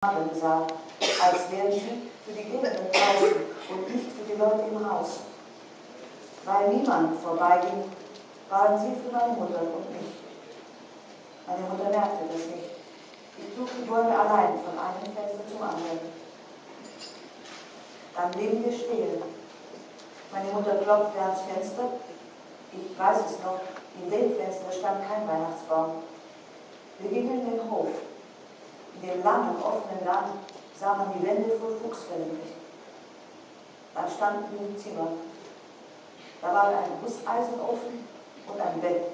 gesagt, als wären sie für die Kinder draußen und nicht für die Leute im Haus. Weil niemand vorbeiging, waren sie für meine Mutter und mich. Meine Mutter merkte das nicht. Ich trug die Bäume allein von einem Fenster zum anderen. Dann blieben wir stehen. Meine Mutter klopfte ans Fenster. Ich weiß es noch, in dem Fenster stand kein Weihnachtsbaum. Wir gingen in den Hof. In dem langen, offenen Gang sah man die Wände voll Fuchsfellen nicht. Dann standen wir im Zimmer. Da war ein Gusseisenofen und ein Bett,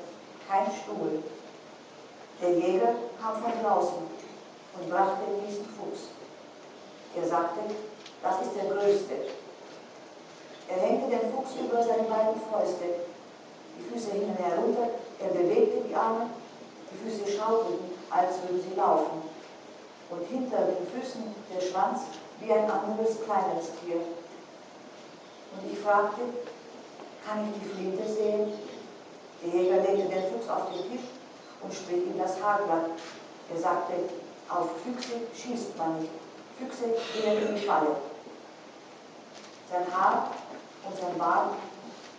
kein Stuhl. Der Jäger kam von draußen und brachte den nächsten Fuchs. Er sagte, das ist der größte. Er hängte den Fuchs über seine beiden Fäuste. Die Füße hingen herunter, er bewegte die Arme, die Füße schaukelten, als würden sie laufen. Und hinter den Füßen der Schwanz wie ein anderes, kleineres Tier. Und ich fragte, kann ich die Flinte sehen? Der Jäger legte den Fuchs auf den Tisch und strich ihm das Haar glatt. Er sagte, auf Füchse schießt man nicht. Füchse gehen in die Falle. Sein Haar und sein Bart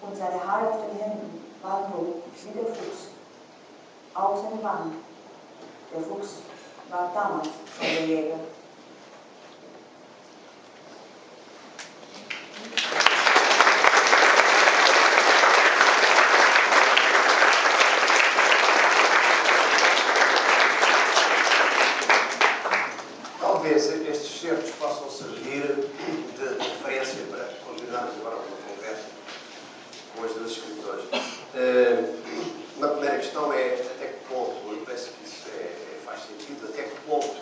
und seine Haare auf den Händen waren rot wie der Fuchs. Auch seine Wangen. Der Fuchs war damals schon der Jäger. Talvez estes certos possam servir de referência para continuarmos agora uma conversa com as duas escritoras. Uma primeira questão é até que ponto, e parece que isso faz sentido, até que ponto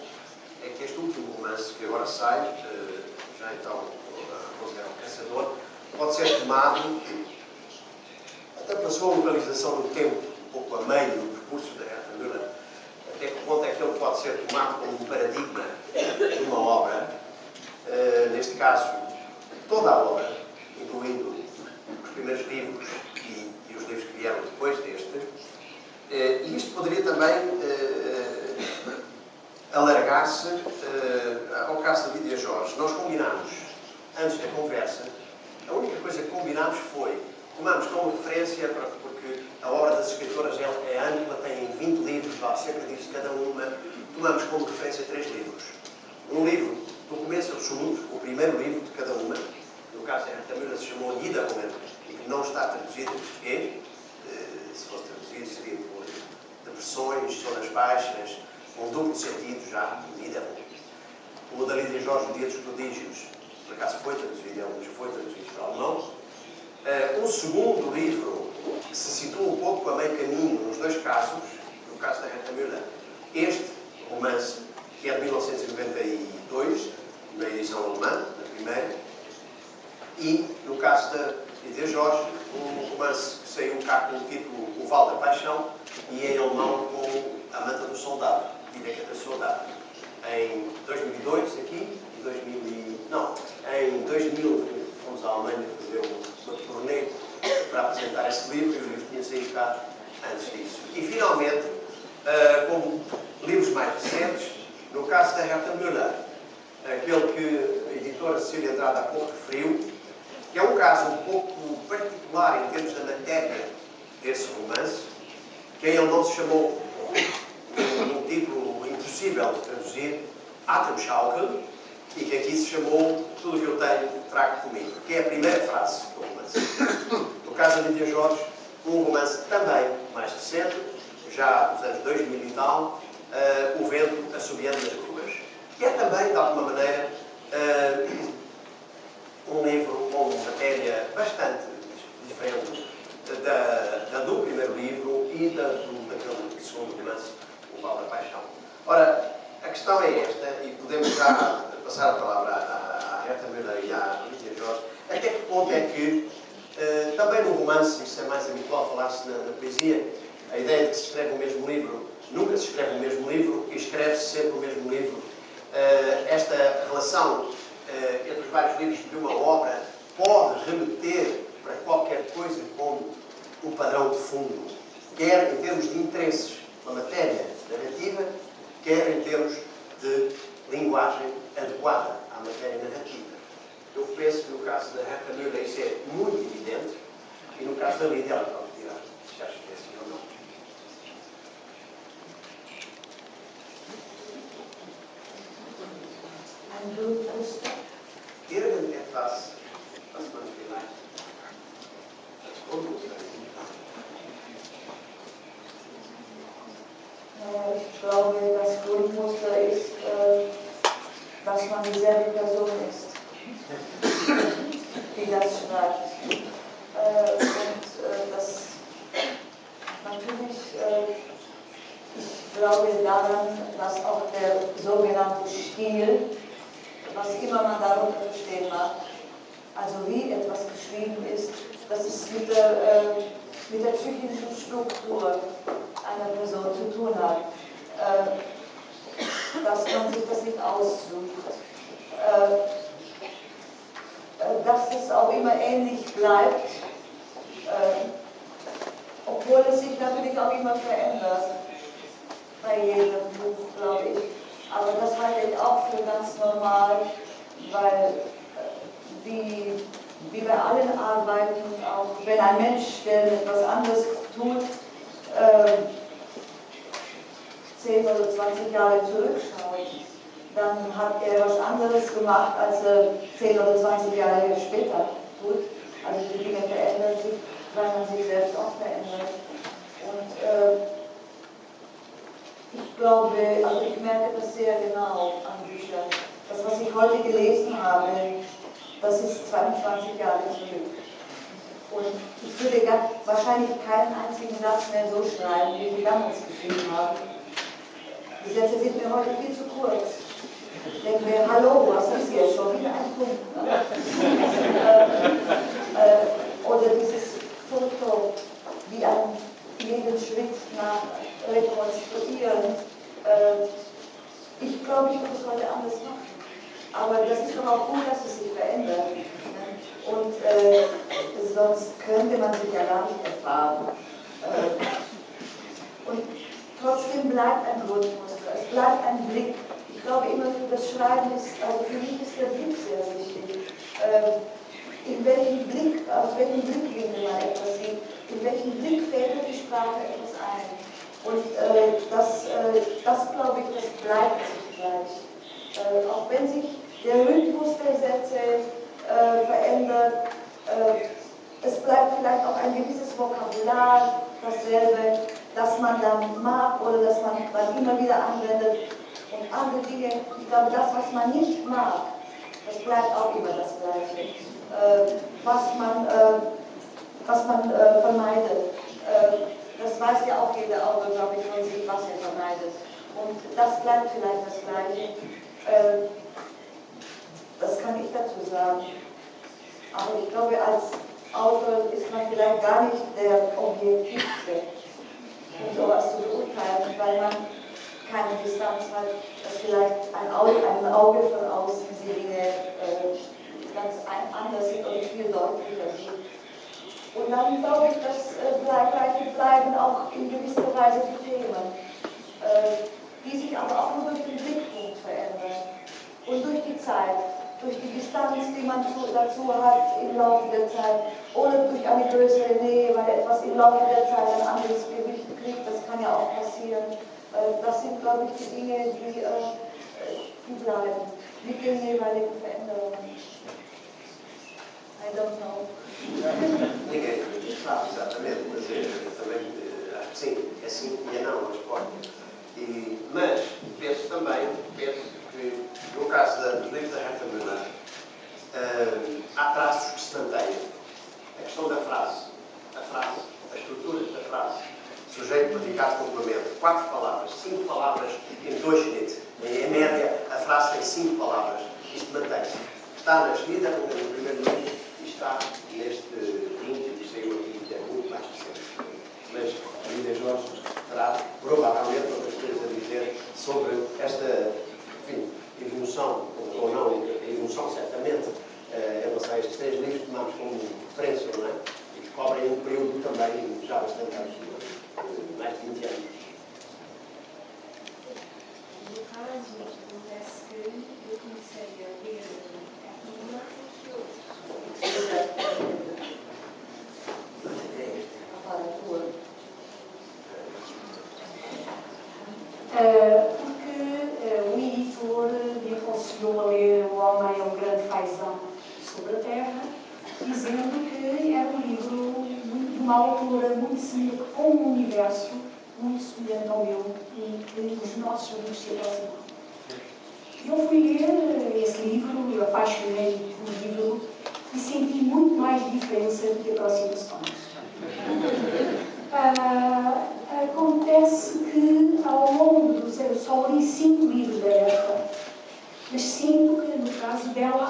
é que este último romance que agora sai, já então considero um caçador, pode ser tomado, até pela sua localização no tempo, um pouco a meio do percurso da Herta Müller, até que ponto é que ele pode ser tomado como um paradigma de uma obra, neste caso, toda a obra, incluindo os primeiros livros e os livros que vieram depois deste. E isto poderia também alargar-se ao caso da Lídia Jorge. Nós combinámos, antes da conversa, a única coisa que combinámos foi, tomamos como referência, porque a obra das escritoras é ampla, tem 20 livros, vale cerca disso cada uma, tomamos como referência 3 livros. Um livro do começo ao segundo, o primeiro livro de cada uma, no caso da Herta Müller se chamou Ida Roman, e que não está traduzido em português, se fosse traduzido seria por depressões, zonas baixas, com duplo sentido já, Ida Roman. O da Lídia Jorge, O Dia dos Prodígios, por acaso foi traduzido, foi traduzido para alemão. Um segundo livro que se situa um pouco a meio caminho nos dois casos, no caso da Herta Müller, este romance, que é de 1992, na edição alemã, na primeira, e, no caso da Lídia Jorge, um romance que saiu cá com o título O Val da Paixão, e em alemão com A Manta do Soldado, Die Decke der Soldaten. Em 2002, aqui, em 2000, fomos à Alemanha fazer uma turnê para apresentar esse livro, e o livro tinha saído cá antes disso. E, finalmente, como livros mais recentes, no caso da Herta Müller, aquele que a editora Cecília Andrade há pouco referiu, que é um caso um pouco particular em termos da matéria desse romance, que em alemão se chamou, num título impossível de traduzir, Atemschaukel, e que aqui se chamou Tudo o que eu tenho, trago comigo, que é a primeira frase do romance. No caso da Lídia Jorge, um romance também mais recente, já dos anos 2000 e tal, O Vento Assobiando nas Ruas, que é também, de alguma maneira, um livro com uma matéria bastante diferente do primeiro livro e daquele segundo romance, O Val da Paixão. Ora, a questão é esta, e podemos já passar a palavra à Herta Müller e à Lídia Jorge, até que ponto é que, também no romance, isso é mais habitual falar-se na poesia, a ideia de que se escreve o mesmo livro, nunca se escreve o mesmo livro e escreve-se sempre o mesmo livro. Esta relação entre os vários livros de uma obra pode remeter para qualquer coisa como um padrão de fundo, quer em termos de interesses, uma matéria narrativa, quer em termos de linguagem adequada à matéria narrativa. Eu penso que no caso da Herta Müller isso é muito evidente, e no caso da Lídia, ela pode tirar, se acha que é assim ou não. Ein Blutmuster. Irgendetwas, was man vielleicht als Unmuster sieht. Ich glaube, das Grundmuster ist, dass man dieselbe Person ist, die das schreibt. Das natürlich, ich glaube daran, dass auch der sogenannte Stil, was immer man darunter verstehen mag, also wie etwas geschrieben ist, dass es mit der psychischen Struktur einer Person zu tun hat, dass man sich das nicht aussucht, dass es auch immer ähnlich bleibt, obwohl es sich natürlich auch immer verändert, bei jedem Buch, glaube ich. Aber das halte ich auch für ganz normal, weil wie bei allen Arbeiten, auch wenn ein Mensch, der etwas anderes tut, 10 oder 20 Jahre zurückschaut, dann hat er was anderes gemacht, als er 10 oder 20 Jahre später tut. Also die Dinge verändern sich, weil man sich selbst auch verändert. Und ich glaube, also ich merke das sehr genau an Büchern. Das, was ich heute gelesen habe, das ist 22 Jahre zurück. Und ich würde wahrscheinlich keinen einzigen Satz mehr so schreiben, wie sie damals geschrieben haben. Die Sätze sind mir heute viel zu kurz. Ich denke mir, hallo, was ist jetzt? Schon wieder ein Punkt. Oder dieses Foto, wie jeden Schritt nach rekonstruieren. Ich glaube, ich muss es heute anders machen. Aber das ist doch auch gut, dass es sich verändert. Und sonst könnte man sich ja gar nicht erfahren. Und trotzdem bleibt ein Grundmuster, es bleibt ein Blick. Ich glaube immer, das Schreiben ist, also für mich ist der Blick sehr wichtig. Aus welchem Blickwinkel man etwas sieht, in welchem Blick fädelt die Sprache etwas ein. Und das glaube ich, das bleibt sich gleich. Auch wenn sich der Rhythmus der Sätze verändert, es bleibt vielleicht auch ein gewisses Vokabular dasselbe, das man dann mag oder das man dann immer wieder anwendet. Und andere Dinge, ich glaube, das, was man nicht mag, das bleibt auch immer das Gleiche. Was man vermeidet, das weiß ja auch jeder Autor, glaube ich, von sich, was er vermeidet. Und das bleibt vielleicht das Gleiche. Das kann ich dazu sagen. Aber ich glaube, als Autor ist man vielleicht gar nicht der Objektivste, um sowas zu beurteilen, weil man keine Distanz hat, dass vielleicht ein Auge von außen die Dinge ganz anders sieht und viel deutlicher sieht. Und dann glaube ich, dass gleichzeitig bleiben auch in gewisser Weise die Themen, die sich aber auch nur durch den Blickpunkt verändern und durch die Zeit, durch die Distanz, die man dazu hat im Laufe der Zeit oder durch eine größere Nähe, weil etwas im Laufe der Zeit ein anderes Gewicht kriegt, das kann ja auch passieren. Das sind, glaube ich, die Dinge, die bleiben, mit den jeweiligen Veränderungen. I don't know. Ninguém sabe exatamente, mas também acho que sim, é sim e é não a resposta. Mas penso que no caso dos livros da Herta Müller há traços que se mantêm. A questão da frase, a estrutura da frase, sujeito, predicado, complemento, 4 palavras, 5 palavras em Durchschnitt. Em média, a frase tem 5 palavras. Isto mantém-se. Está nas vidas, no primeiro livro, e está neste último que saiu aqui, que é muito mais recente. Mas a Lídia Jorge terá provavelmente outras coisas a dizer sobre esta, enfim, evolução, ou não, a evolução certamente, em relação a estes 3 livros que tomamos como referência, não é? E que cobrem um período também já bastante antes, mais de 20 anos. caso, acontece que eu comecei a ler aquilo mais do que outros. Porque o editor me aconselhou a ler O Homem é um Grande Paisão sobre a Terra, dizendo que era um livro de uma autora muito semelhante, com um universo muito semelhante ao meu e que os nossos livros se aproximam. Eu fui ler esse livro, apaixonei pelo livro e senti muito mais diferença do que aproximações. Acontece que ao longo dos anos, só li 5 livros da Esta, mas sinto que no caso dela